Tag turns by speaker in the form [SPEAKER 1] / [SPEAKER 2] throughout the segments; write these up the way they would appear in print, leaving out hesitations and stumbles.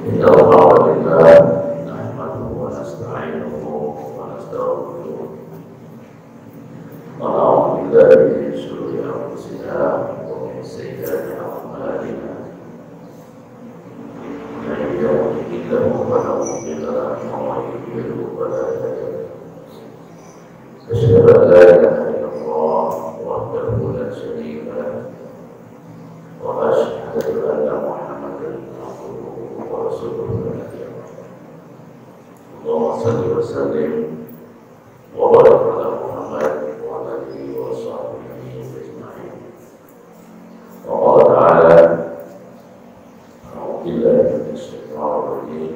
[SPEAKER 1] إن الحمد لله نحمده ونستعينه ونستغفره ونعوذ بالله من شرور أنفسنا ومن سيئات أعمالنا من يهده الله فلا مضل له ومن يضلل فلا هادي له أشهد أن لا إله إلا الله وحده لا شريك له وأشهد أن محمدا عبده ورسوله اللهم صل وسلم وبارك على محمد وعلى آله وصحبه أجمعين. وقال تعالى: أعوذ بالله من الشيطان الرجيم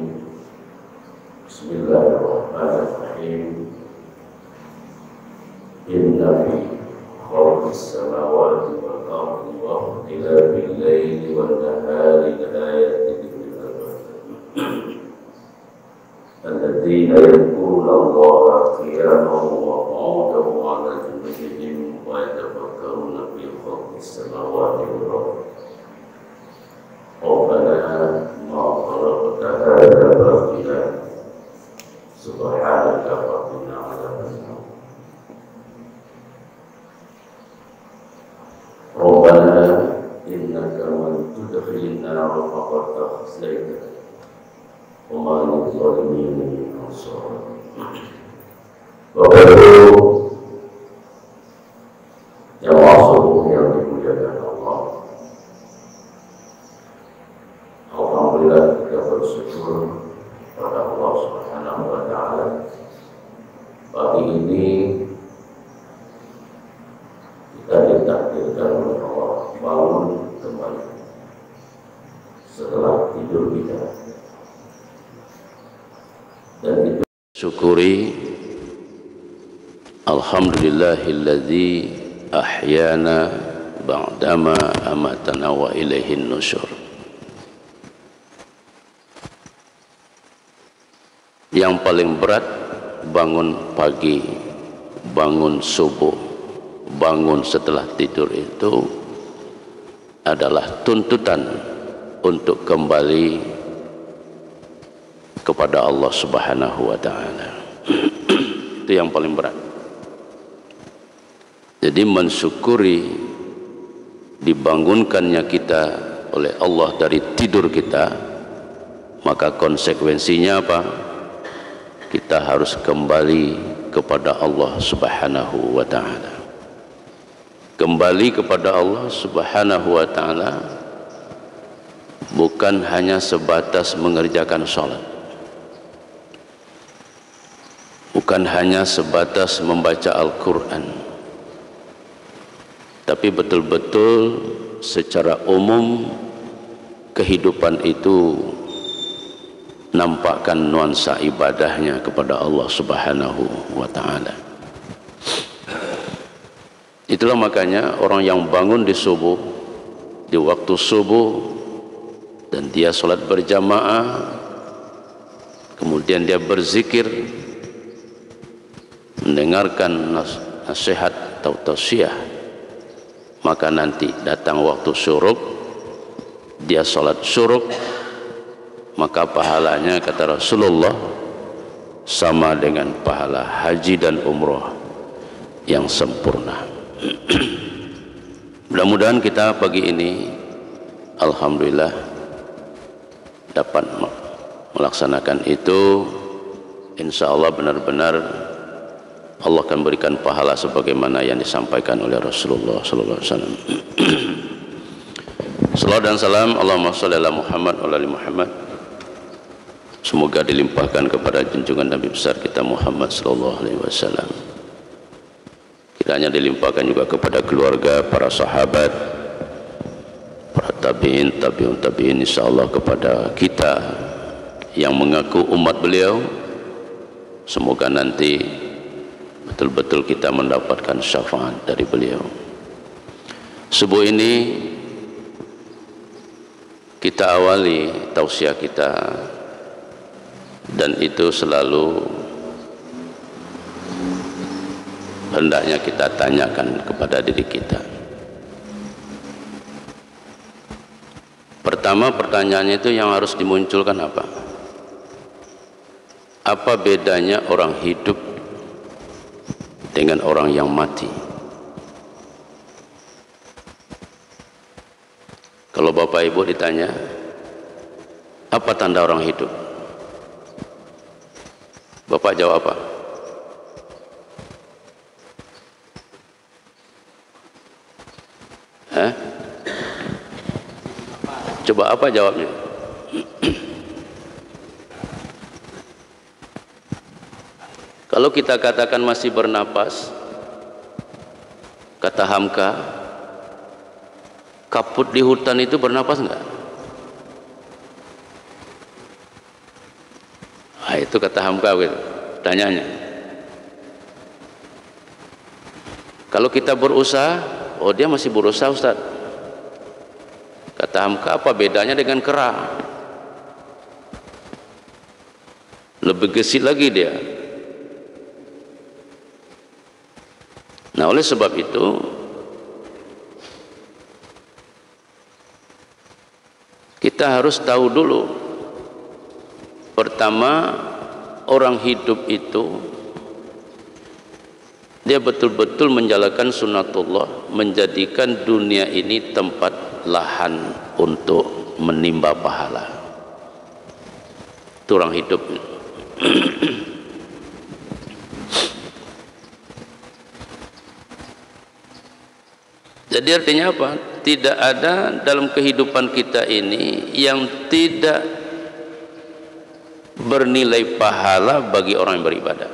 [SPEAKER 1] بسم الله الرحمن الرحيم إن في خلق السماوات والأرض واختلاف الليل والنهار لآيات لأولي الألباب الذين يذكرون الله قياما وقعودا وعلى جنوبهم ويتفكرون في خلق السماوات والأرض ربنا ما خلقت هذا باطلا سبحانك فقنا عذاب النار ربنا إنك من تدخل النار فقد أخزيته وما للظالمين من أنصار. Bapak Ibu yang masuk yang dimuliakan Allah, alhamdulillah kita bersyukur pada Allah Subhanahu wa Ta'ala. Pagi ini kita ditakdirkan oleh Allah bangun kembali setelah tidur kita, dan kita syukuri alhamdulillahilladzi ahyana ba'dama amatana wa ilaihin nusyur. Yang paling berat bangun pagi, bangun subuh, bangun setelah tidur itu adalah tuntutan untuk kembali kepada Allah Subhanahu wa Ta'ala. Itu yang paling berat. Jadi mensyukuri dibangunkannya kita oleh Allah dari tidur kita, maka konsekuensinya apa? Kita harus kembali kepada Allah Subhanahu wa Ta'ala. Kembali kepada Allah Subhanahu wa Ta'ala bukan hanya sebatas mengerjakan sholat, bukan hanya sebatas membaca Al-Quran, tapi betul-betul secara umum kehidupan itu nampakkan nuansa ibadahnya kepada Allah Subhanahu wa Ta'ala. Itulah makanya orang yang bangun di subuh, di waktu subuh, dan dia sholat berjamaah, kemudian dia berzikir, mendengarkan nasihat atau tausiah, maka nanti datang waktu syuruk, dia sholat syuruk, maka pahalanya kata Rasulullah sama dengan pahala haji dan umroh yang sempurna. Mudah-mudahan kita pagi ini alhamdulillah dapat melaksanakan itu. Insya Allah benar-benar Allah akan berikan pahala sebagaimana yang disampaikan oleh Rasulullah sallallahu alaihi wasallam. Salawat dan salam Allahumma shalli ala Muhammad wa ali Muhammad, semoga dilimpahkan kepada junjungan Nabi besar kita Muhammad sallallahu alaihi wasallam. Kiranya dilimpahkan juga kepada keluarga, para sahabat, para tabi'in, tabi'un tabi'in, insyaallah kepada kita yang mengaku umat beliau. Semoga nanti betul-betul kita mendapatkan syafaat dari beliau. Subuh ini kita awali tausiah kita, dan itu selalu hendaknya kita tanyakan kepada diri kita. Pertama, pertanyaannya itu yang harus dimunculkan apa? Apa bedanya orang hidup dengan orang yang mati? Kalau Bapak Ibu ditanya, apa tanda orang hidup? Bapak jawab apa? Hah? Coba apa jawabnya? Kalau kita katakan masih bernapas, kata Hamka, kaput di hutan itu bernapas enggak? Ah, itu kata Hamka gitu, tanyanya. Kalau kita berusaha, oh dia masih berusaha Ustaz. Kata Hamka, apa bedanya dengan kera? Lebih gesit lagi dia. Nah, oleh sebab itu kita harus tahu dulu, pertama, orang hidup itu dia betul-betul menjalankan sunnatullah, menjadikan dunia ini tempat lahan untuk menimba pahala. Itu orang hidup. Jadi artinya apa? Tidak ada dalam kehidupan kita ini yang tidak bernilai pahala bagi orang yang beribadah.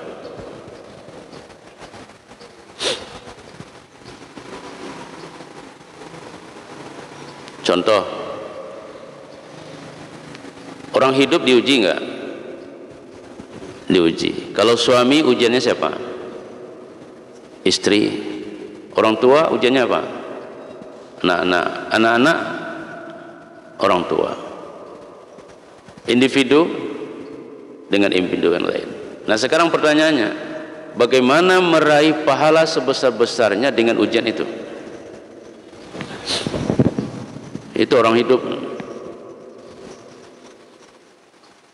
[SPEAKER 1] Contoh, orang hidup diuji enggak? Diuji. Kalau suami ujiannya siapa? Istri. Orang tua ujiannya apa? Anak-anak, orang tua. Individu dengan individu yang lain. Nah, sekarang pertanyaannya, bagaimana meraih pahala sebesar-besarnya dengan ujian itu? Itu orang hidup.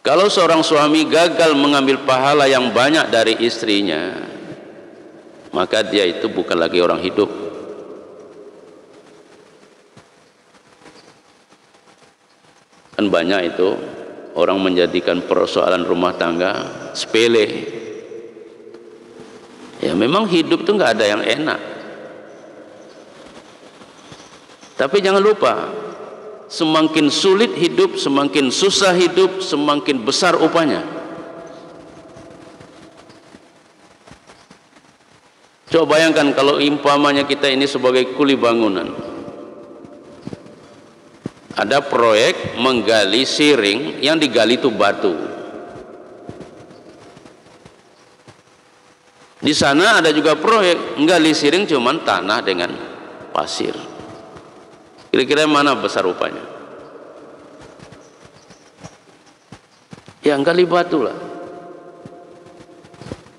[SPEAKER 1] Kalau seorang suami gagal mengambil pahala yang banyak dari istrinya, maka dia itu bukan lagi orang hidup. Kan banyak itu orang menjadikan persoalan rumah tangga sepele. Ya memang hidup itu nggak ada yang enak. Tapi jangan lupa, semakin sulit hidup, semakin susah hidup, semakin besar upahnya. Coba bayangkan kalau umpamanya kita ini sebagai kuli bangunan. Ada proyek menggali siring, yang digali itu batu. Di sana ada juga proyek menggali siring cuman tanah dengan pasir. Kira-kira mana besar upahnya? Ya gali batu lah.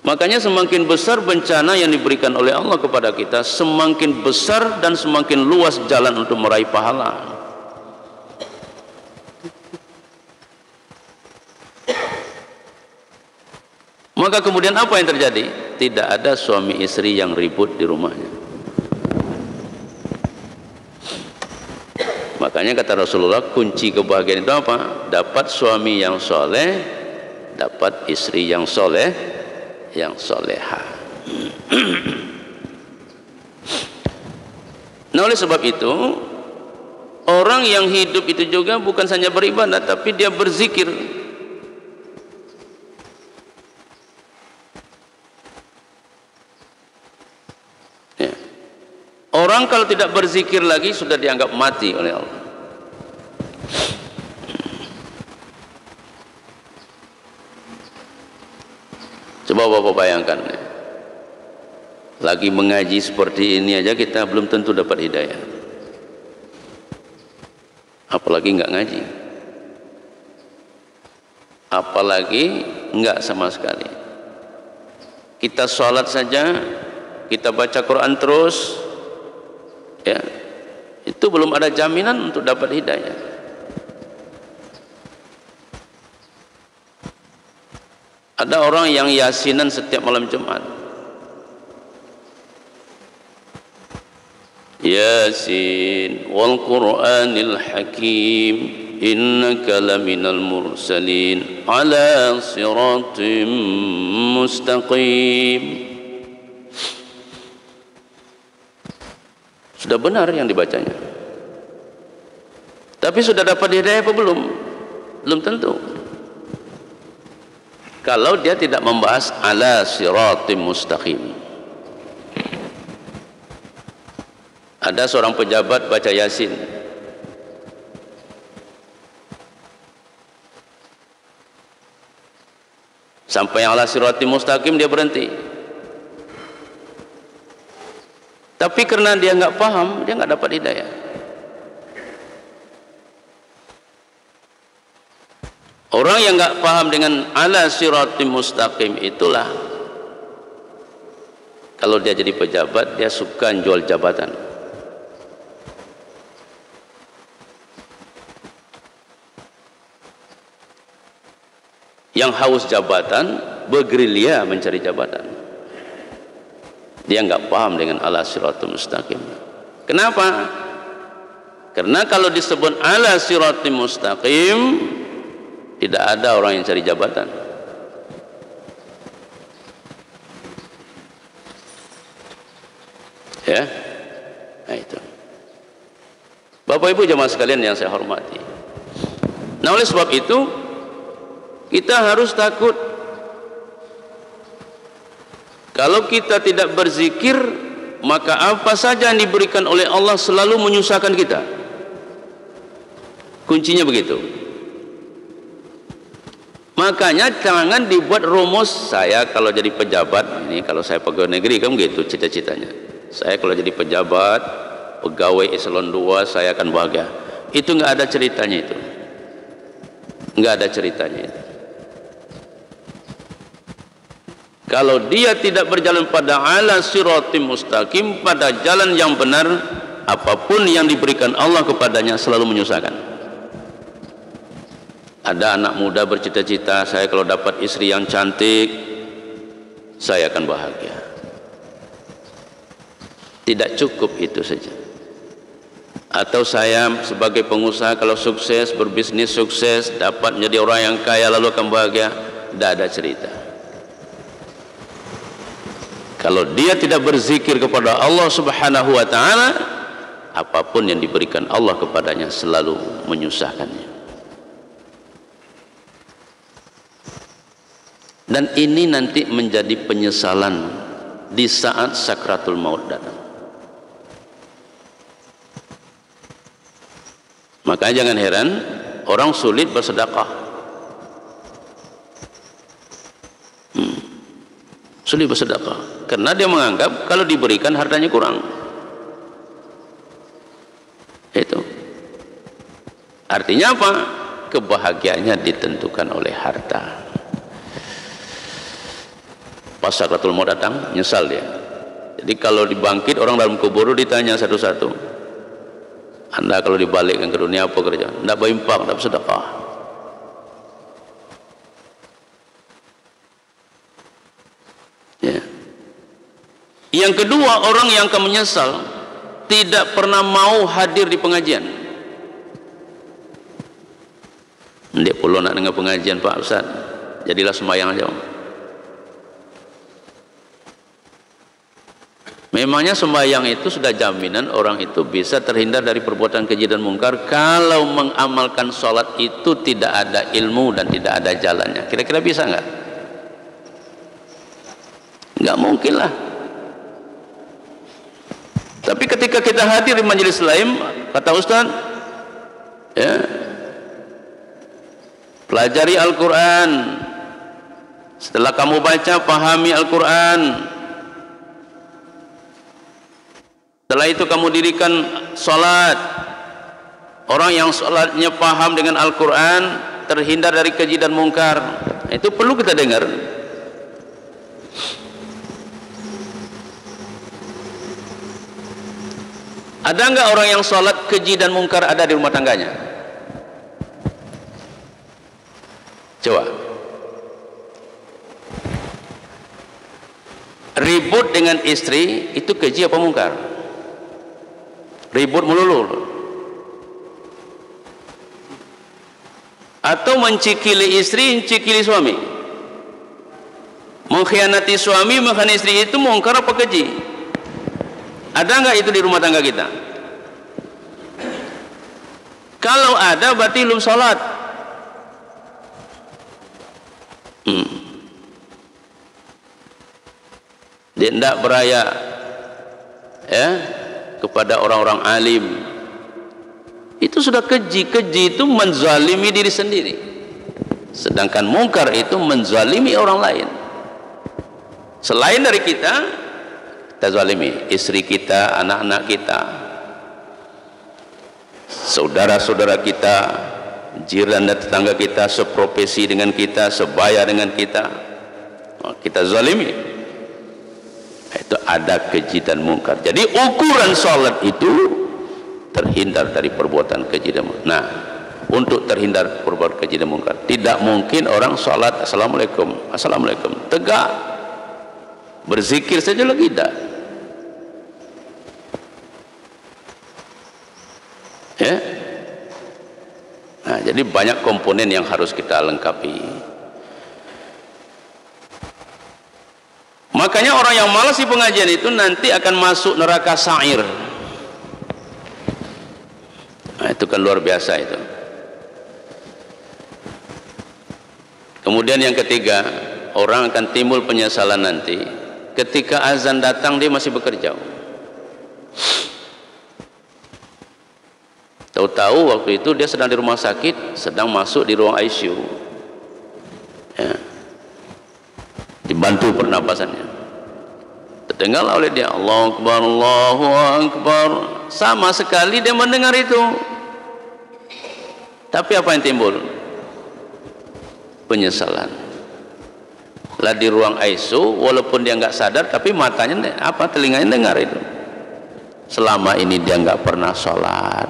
[SPEAKER 1] Makanya semakin besar bencana yang diberikan oleh Allah kepada kita, semakin besar dan semakin luas jalan untuk meraih pahala. Maka kemudian apa yang terjadi? Tidak ada suami istri yang ribut di rumahnya. Makanya kata Rasulullah, kunci kebahagiaan itu apa? Dapat suami yang soleh, dapat istri yang soleh, yang soleha. Nah, oleh sebab itu, orang yang hidup itu juga bukan saja beribadah, tapi dia berzikir. Orang kalau tidak berzikir lagi sudah dianggap mati oleh Allah. Coba Bapak bayangkan, lagi mengaji seperti ini aja kita belum tentu dapat hidayah, apalagi nggak ngaji, apalagi nggak sama sekali. Kita sholat saja, kita baca Quran terus, ya, itu belum ada jaminan untuk dapat hidayah. Ada orang yang yasinan setiap malam Jumat. Yasin wal Qur'anil Hakim innaka laminal mursalin ala siratim mustaqim. Sudah benar yang dibacanya, tapi sudah dapat hidayah apa belum? Belum tentu. Kalau dia tidak membahas ala siratim mustaqim. Ada seorang pejabat baca Yasin, sampai ala siratim mustaqim dia berhenti. Tapi karena dia nggak paham, dia nggak dapat hidayah. Orang yang nggak paham dengan ala siratim mustaqim itulah, kalau dia jadi pejabat, dia suka jual jabatan. Yang haus jabatan bergerilya mencari jabatan. Dia nggak paham dengan ala siratul mustaqim. Kenapa? Karena kalau disebut ala siratul mustaqim, tidak ada orang yang cari jabatan. Ya, nah itu. Bapak Ibu jemaah sekalian yang saya hormati. Nah, oleh sebab itu kita harus takut. Kalau kita tidak berzikir, maka apa saja yang diberikan oleh Allah selalu menyusahkan kita. Kuncinya begitu. Makanya jangan dibuat rumus, saya kalau jadi pejabat, ini kalau saya pegawai negeri kan gitu cita-citanya. Saya kalau jadi pejabat, pegawai eselon 2, saya akan bahagia. Itu nggak ada ceritanya itu. Nggak ada ceritanya itu. Kalau dia tidak berjalan pada ala siratim mustaqim, pada jalan yang benar, apapun yang diberikan Allah kepadanya selalu menyusahkan. Ada anak muda bercita-cita, saya kalau dapat istri yang cantik, saya akan bahagia. Tidak cukup itu saja. Atau saya sebagai pengusaha kalau sukses, berbisnis sukses, dapat menjadi orang yang kaya lalu akan bahagia. Tidak ada cerita. Kalau dia tidak berzikir kepada Allah Subhanahu wa taala, apapun yang diberikan Allah kepadanya selalu menyusahkannya. Dan ini nanti menjadi penyesalan di saat sakratul maut datang. Makanya jangan heran orang sulit bersedekah. Sulit bersedekah karena dia menganggap kalau diberikan hartanya kurang. Itu artinya apa? Kebahagiaannya ditentukan oleh harta. Pas sakratul maut datang, nyesal dia. Jadi kalau dibangkit orang dalam kubur ditanya satu-satu, Anda kalau dibalikkan ke dunia apa kerja? Tidak berinfak, tidak bersedekah. Ya. Yang kedua, orang yang akan menyesal tidak pernah mau hadir di pengajian. Dia perlu nak dengar pengajian Pak Ustaz, jadilah sembahyang aja. Memangnya sembahyang itu sudah jaminan orang itu bisa terhindar dari perbuatan keji dan mungkar kalau mengamalkan sholat itu tidak ada ilmu dan tidak ada jalannya. Kira-kira bisa nggak? Nggak mungkin lah. Tapi ketika kita hadir di majelis lain, kata Ustaz, ya, pelajari Al-Quran. Setelah kamu baca, pahami Al-Quran. Setelah itu kamu dirikan sholat. Orang yang sholatnya paham dengan Al-Quran terhindar dari keji dan mungkar. Itu perlu kita dengar. Ada enggak orang yang sholat keji dan mungkar ada di rumah tangganya? Coba. ribut dengan istri itu keji apa mungkar? Ribut melulu, atau mencikili istri, mencikili suami, mengkhianati suami, mengkhianati istri, itu mungkar apa keji? Ada nggak itu di rumah tangga kita? Kalau ada berarti belum sholat. Dia tidak beraya ya kepada orang-orang alim. Itu sudah keji. Keji itu menzalimi diri sendiri, sedangkan mungkar itu menzalimi orang lain. Selain dari kita zalimi istri kita, anak-anak kita, saudara-saudara kita, jiran dan tetangga kita, seprofesi dengan kita, sebaya dengan kita, kita zalimi. Itu ada keji dan mungkar. Jadi ukuran salat itu terhindar dari perbuatan keji dan mungkar. Nah, untuk terhindar perbuatan keji dan mungkar, tidak mungkin orang salat assalamualaikum, assalamualaikum, tegak, berzikir saja lagi tidak. Ya. Nah, jadi banyak komponen yang harus kita lengkapi. Makanya orang yang malas di pengajian itu nanti akan masuk neraka sa'ir. Nah, itu kan luar biasa itu. Kemudian yang ketiga, orang akan timbul penyesalan nanti ketika azan datang dia masih bekerja. Tahu-tahu waktu itu dia sedang di rumah sakit, sedang masuk di ruang ICU, ya, dibantu pernapasannya, terdengarlah oleh dia Allahu Akbar, Allahu Akbar. Sama sekali dia mendengar itu, tapi apa yang timbul? Penyesalan. Lah di ruang ICU, walaupun dia nggak sadar, tapi matanya apa, telinganya dengar itu. Selama ini dia nggak pernah sholat.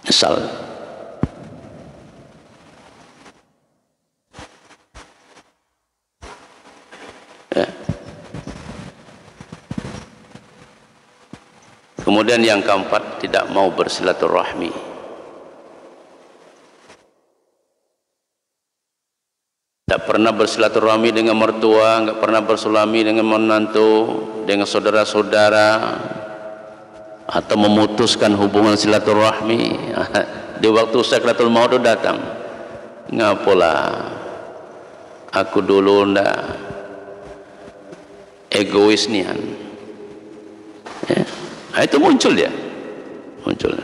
[SPEAKER 1] Nyesal. Ya. Kemudian yang keempat, tidak mau bersilaturahmi. Tidak pernah bersilaturahmi dengan mertua, nggak pernah bersilaturahmi dengan menantu, dengan saudara-saudara, atau memutuskan hubungan silaturahmi. Di waktu sakratul maut datang, ngapalah aku dulu ndak egois nian, ya. Nah, itu muncul dia, muncul.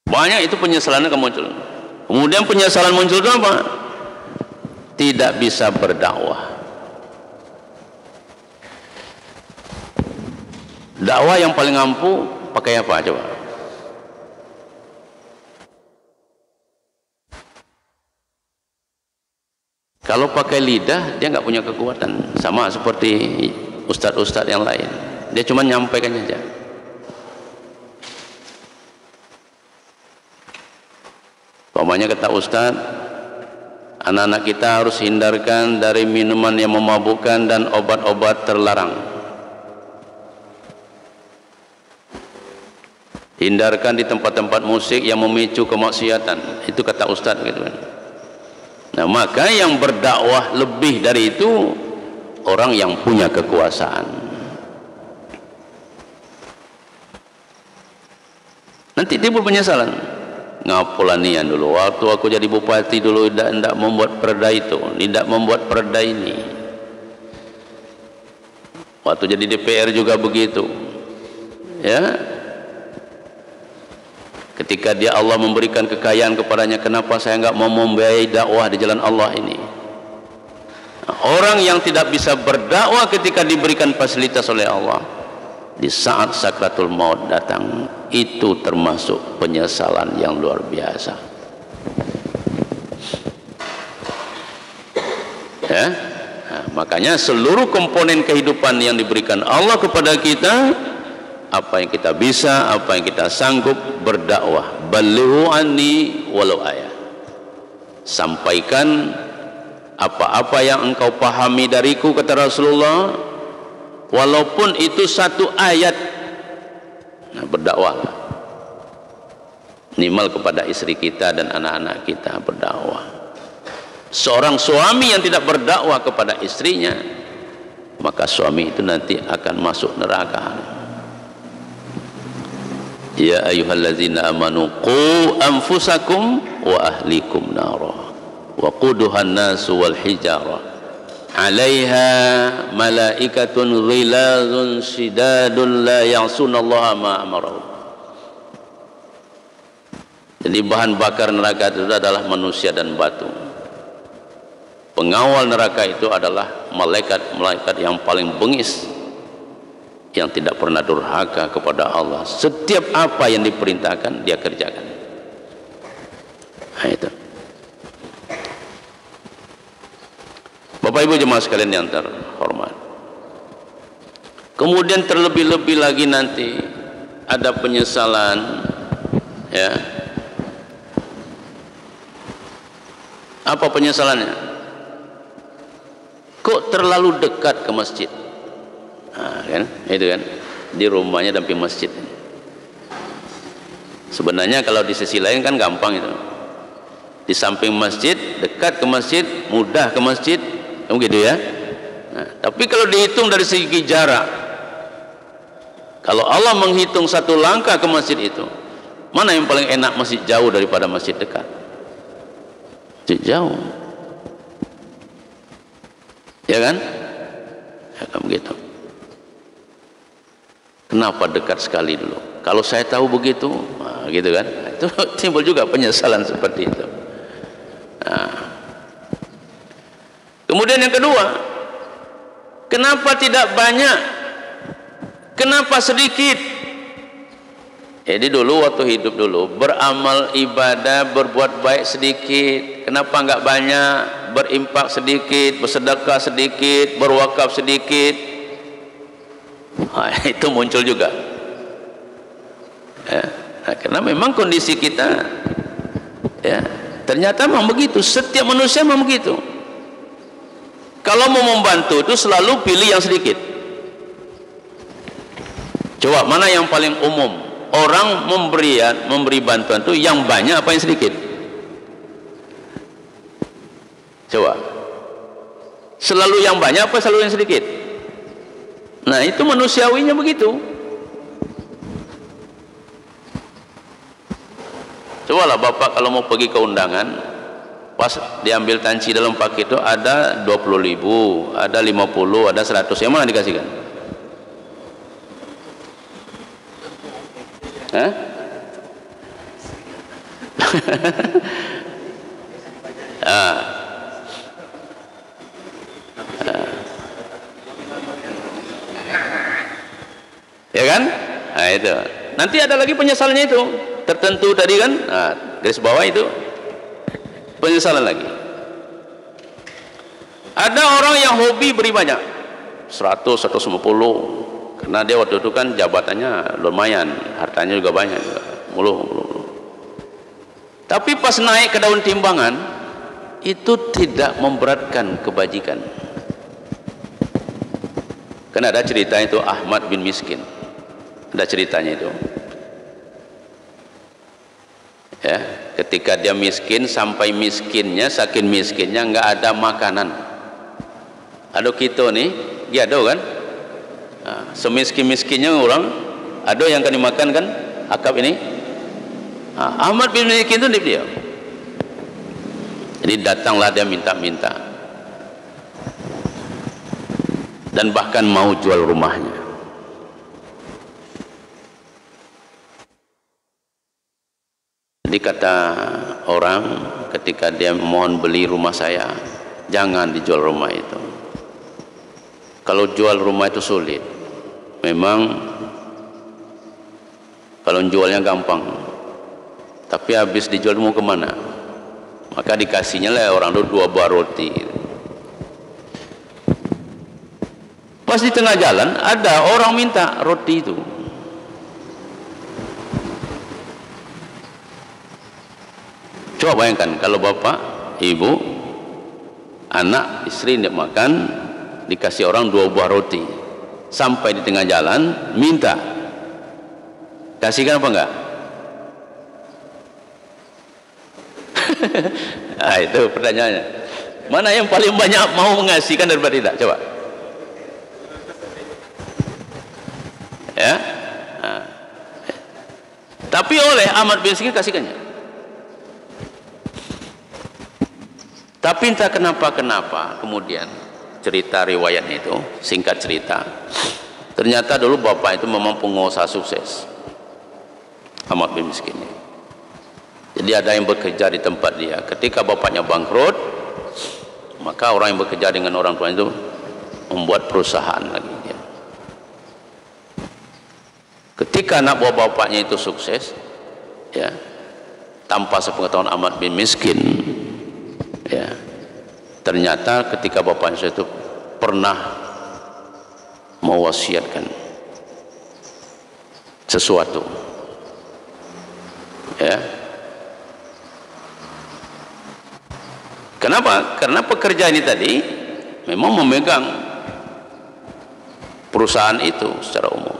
[SPEAKER 1] Banyak itu penyesalan yang muncul. Kemudian penyesalan muncul itu apa? Tidak bisa berdakwah. Dakwah yang paling ampuh pakai apa coba? Kalau pakai lidah dia nggak punya kekuatan, sama seperti ustadz-ustadz yang lain. Dia cuma nyampaikan saja. Pokoknya kata ustadz, anak-anak kita harus hindarkan dari minuman yang memabukkan dan obat-obat terlarang. Hindarkan di tempat-tempat musik yang memicu kemaksiatan. Itu kata ustadz gitu kan. Nah, maka yang berdakwah lebih dari itu orang yang punya kekuasaan. Nanti timbul penyesalan. Ngapalah nian dulu waktu aku jadi bupati dulu tidak membuat perda itu, tidak membuat perda ini. Waktu jadi DPR juga begitu, ya. Ketika dia Allah memberikan kekayaan kepadanya, kenapa saya enggak mau membiayai dakwah di jalan Allah ini? Nah, orang yang tidak bisa berdakwah ketika diberikan fasilitas oleh Allah, di saat sakratul maut datang, itu termasuk penyesalan yang luar biasa. Ya, nah, makanya seluruh komponen kehidupan yang diberikan Allah kepada kita, apa yang kita bisa, apa yang kita sanggup, berdakwah, Balighu anni walau ayat. Sampaikan apa-apa yang engkau pahami dariku, kata Rasulullah, walaupun itu satu ayat. Nah, berdakwahlah minimal kepada istri kita dan anak-anak kita, berdakwah. Seorang suami yang tidak berdakwah kepada istrinya, maka suami itu nanti akan masuk neraka. Ya ayyuhallazina amanu qu anfusakum wa ahlikum nara wa quduhan nasu wal hijara 'alaiha malaikatun ghilazun shidadun la ya'sunallaha ma amarahum. Jadi bahan bakar neraka itu adalah manusia dan batu. Pengawal neraka itu adalah malaikat-malaikat yang paling bengis, yang tidak pernah durhaka kepada Allah. Setiap apa yang diperintahkan dia kerjakan. Nah, itu. Bapak Ibu jemaah sekalian yang terhormat, kemudian terlebih-lebih lagi nanti ada penyesalan, ya. Apa penyesalannya? Kok terlalu dekat ke masjid? Nah, kan? Itu kan, di rumahnya damping masjid. Sebenarnya kalau di sisi lain kan gampang itu, di samping masjid, dekat ke masjid, mudah ke masjid, gitu ya. Nah, tapi kalau dihitung dari segi jarak, kalau Allah menghitung satu langkah ke masjid itu, mana yang paling enak? Masjid jauh daripada masjid dekat. Masjid jauh, ya kan? Ya kan begitu. Kenapa dekat sekali dulu? Kalau saya tahu begitu, nah, gitu kan? Itu timbul juga penyesalan seperti itu. Nah. Kemudian yang kedua, kenapa tidak banyak? Kenapa sedikit? Jadi dulu waktu hidup dulu beramal ibadah, berbuat baik sedikit. Kenapa enggak banyak? Berimpak sedikit, bersedekah sedikit, berwakaf sedikit. Nah, itu muncul juga. Ya. Nah, karena memang kondisi kita, ya, ternyata memang begitu. Setiap manusia memang begitu. Kalau mau membantu itu selalu pilih yang sedikit. Coba mana yang paling umum? Orang memberi bantuan itu yang banyak apa yang sedikit? Coba. Selalu yang banyak apa selalu yang sedikit? Nah, itu manusiawinya begitu. Cobalah Bapak kalau mau pergi ke undangan, pas diambil tanci dalam paket itu ada 20.000, ada 50, ada 100. Yang mana dikasihkan? Hah? Ya kan? Nah, itu. Nanti ada lagi penyesalannya itu. Tertentu tadi kan? Nah, garis bawah itu penyesalan lagi. Ada orang yang hobi beri banyak, 100, 150. Karena dia waktu itu kan jabatannya lumayan, hartanya juga banyak, mulu. Tapi pas naik ke daun timbangan, itu tidak memberatkan kebajikan. Kan ada cerita itu Ahmad bin Miskin, ada ceritanya itu. Ya, ketika dia miskin, sampai miskinnya, saking miskinnya nggak ada makanan. Ada kita nih, dia ada kan? Nah, semiskin-miskinnya orang, ada yang kan dimakan kan? Akab ini. Nah, Ahmad bin Miskin itu dia. Jadi datanglah dia minta-minta, dan bahkan mau jual rumahnya. Jadi kata orang ketika dia mohon beli rumah saya, jangan dijual rumah itu. Kalau jual rumah itu sulit. Memang kalau jualnya gampang, tapi habis dijual mau kemana? Maka dikasihnya lah orang itu 2 buah roti. Pas di tengah jalan ada orang minta roti itu. Coba bayangkan kalau bapak, ibu, anak, istri tidak makan, dikasih orang 2 buah roti, sampai di tengah jalan minta, kasihkan apa enggak? Nah, itu pertanyaannya. Mana yang paling banyak mau mengasihkan daripada tidak? Coba. Ya. Nah. Tapi oleh amat miskin kasihkannya. Tapi entah kenapa kemudian cerita riwayatnya itu, singkat cerita, ternyata dulu bapak itu memang pengusaha sukses, amat miskin. Jadi ada yang bekerja di tempat dia. Ketika bapaknya bangkrut, maka orang yang bekerja dengan orang tua itu membuat perusahaan lagi dia. Ketika anak buah bapaknya itu sukses, ya, tanpa sepengetahuan amat bin miskin, ya, ternyata ketika bapaknya itu pernah mewasiatkan sesuatu, ya. Kenapa? Karena pekerja ini tadi memang memegang perusahaan itu secara umum.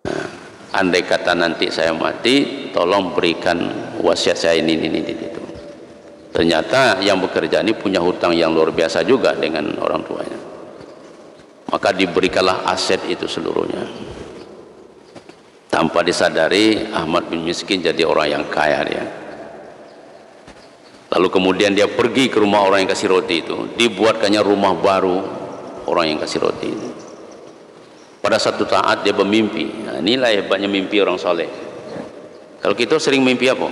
[SPEAKER 1] Nah, andai kata nanti saya mati, tolong berikan wasiat saya ini itu. Ternyata yang bekerja ini punya hutang yang luar biasa juga dengan orang tuanya. Maka diberikanlah aset itu seluruhnya. Tanpa disadari, Ahmad bin Miskin jadi orang yang kaya dia. Lalu kemudian dia pergi ke rumah orang yang kasih roti itu, dibuatkannya rumah baru orang yang kasih roti itu. Pada satu saat dia bermimpi. Nah, inilah hebatnya mimpi orang soleh. Kalau kita sering mimpi apa?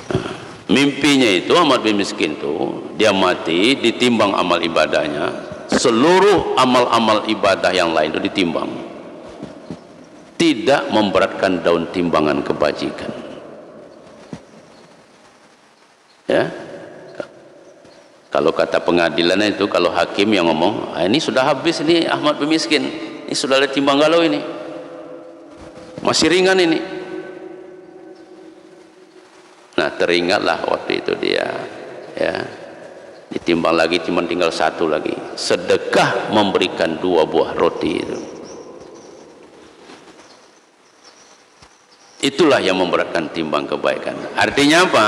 [SPEAKER 1] Nah, mimpinya itu Ahmad bin Miskin itu dia mati, ditimbang amal ibadahnya, seluruh amal-amal ibadah yang lain itu ditimbang, tidak memberatkan daun timbangan kebajikan. Ya, kalau kata pengadilan itu, kalau hakim yang ngomong, ini sudah habis ini Ahmad bin Miskin, ini sudah ada timbang galau ini, masih ringan ini. Nah, teringatlah waktu itu dia, ya, ditimbang lagi, cuma tinggal 1 lagi, sedekah memberikan 2 buah roti itu. Itulah yang memberatkan timbang kebaikan. Artinya apa?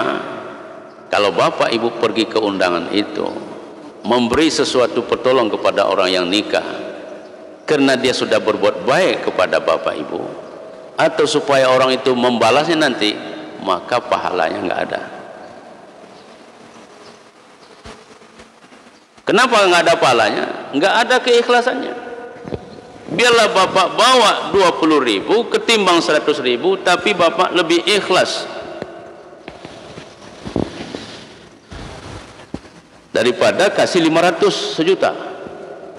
[SPEAKER 1] Kalau bapak ibu pergi ke undangan itu, memberi sesuatu pertolong kepada orang yang nikah karena dia sudah berbuat baik kepada bapak ibu, atau supaya orang itu membalasnya nanti, maka pahalanya nggak ada. Kenapa nggak ada pahalanya? Nggak ada keikhlasannya. Biarlah bapak bawa 20.000 ketimbang 100.000, tapi bapak lebih ikhlas daripada kasih 500 sejuta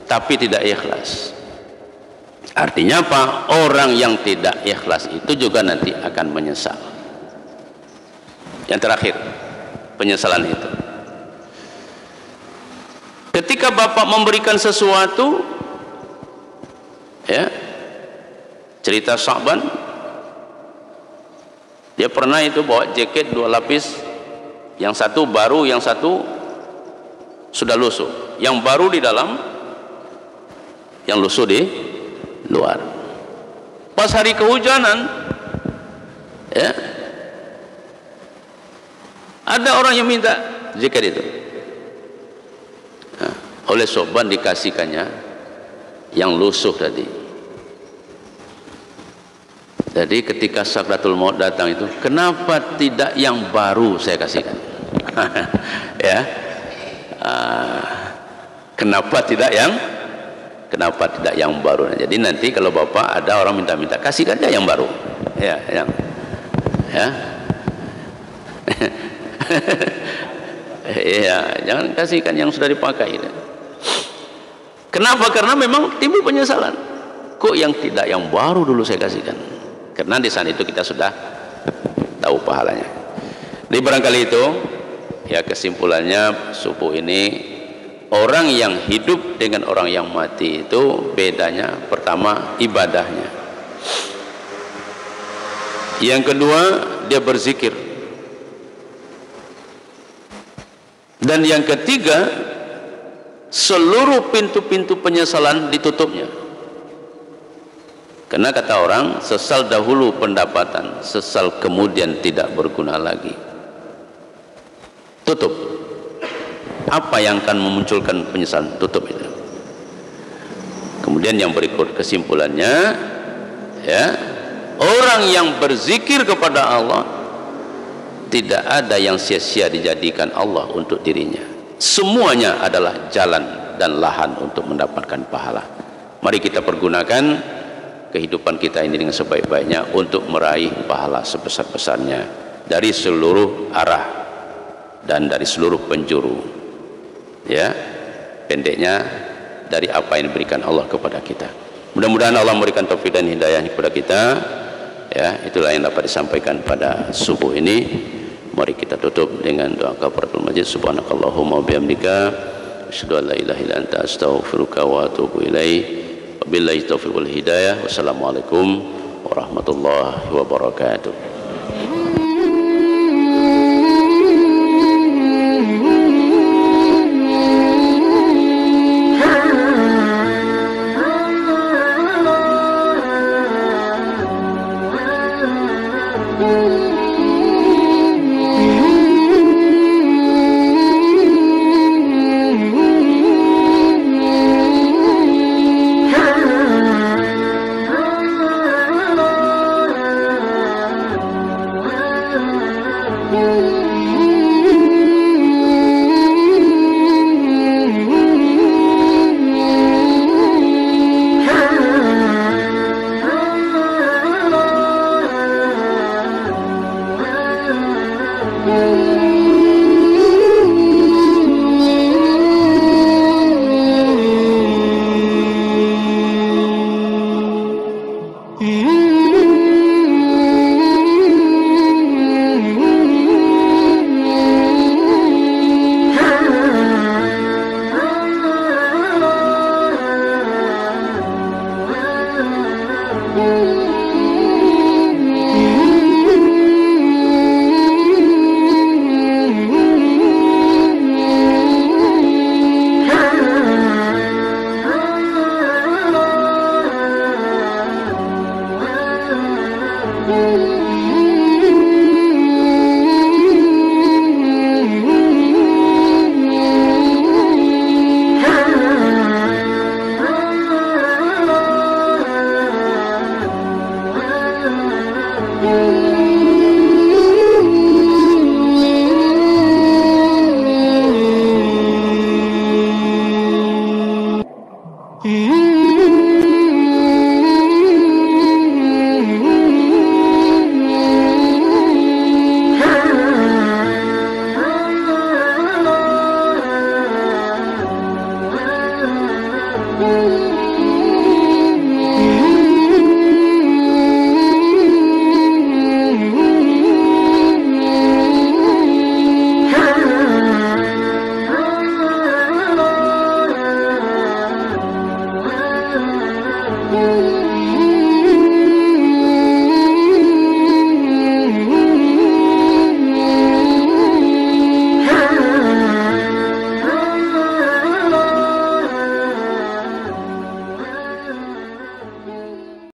[SPEAKER 1] tapi tidak ikhlas. Artinya apa? Orang yang tidak ikhlas itu juga nanti akan menyesal. Yang terakhir, penyesalan itu ketika bapak memberikan sesuatu, ya, cerita Sa'ban, dia pernah itu bawa jaket 2 lapis, yang satu baru, yang satu sudah lusuh, yang baru di dalam, yang lusuh di luar. Pas hari kehujanan, ya, ada orang yang minta jaket itu. Nah, oleh Sa'ban dikasihkannya yang lusuh tadi. Jadi ketika sakratul maut datang itu, kenapa tidak yang baru saya kasihkan? Ya. Kenapa tidak yang baru? Jadi nanti kalau bapak ada orang minta-minta, kasihkan aja yang baru, ya, ya. Ya, jangan kasihkan yang sudah dipakai. Kenapa? Karena memang timbul penyesalan. Kok yang tidak, yang baru dulu saya kasihkan? Karena di saat itu kita sudah tahu pahalanya. Jadi barangkali itu, ya, kesimpulannya subuh ini, orang yang hidup dengan orang yang mati itu bedanya pertama ibadahnya. Yang kedua, dia berzikir. Dan yang ketiga, seluruh pintu-pintu penyesalan ditutupnya. Karena kata orang, sesal dahulu pendapatan, sesal kemudian tidak berguna lagi. Tutup. Apa yang akan memunculkan penyesalan? Tutup itu. Kemudian yang berikut kesimpulannya, ya, orang yang berzikir kepada Allah, tidak ada yang sia-sia dijadikan Allah untuk dirinya. Semuanya adalah jalan dan lahan untuk mendapatkan pahala. Mari kita pergunakan kehidupan kita ini dengan sebaik-baiknya untuk meraih pahala sebesar-besarnya dari seluruh arah dan dari seluruh penjuru. Ya, pendeknya dari apa yang diberikan Allah kepada kita. Mudah-mudahan Allah memberikan taufik dan hidayah kepada kita. Ya, itulah yang dapat disampaikan pada subuh ini. Mari kita tutup dengan doa kafaratul majlis. Subhanakallahumma wa bihamdika asyhadu an la ilaha illa anta astaghfiruka wa atubu ilaik. Wabillahi taufiq wal hidayah. Wassalamualaikum warahmatullahi wabarakatuh.
[SPEAKER 2] Thank you.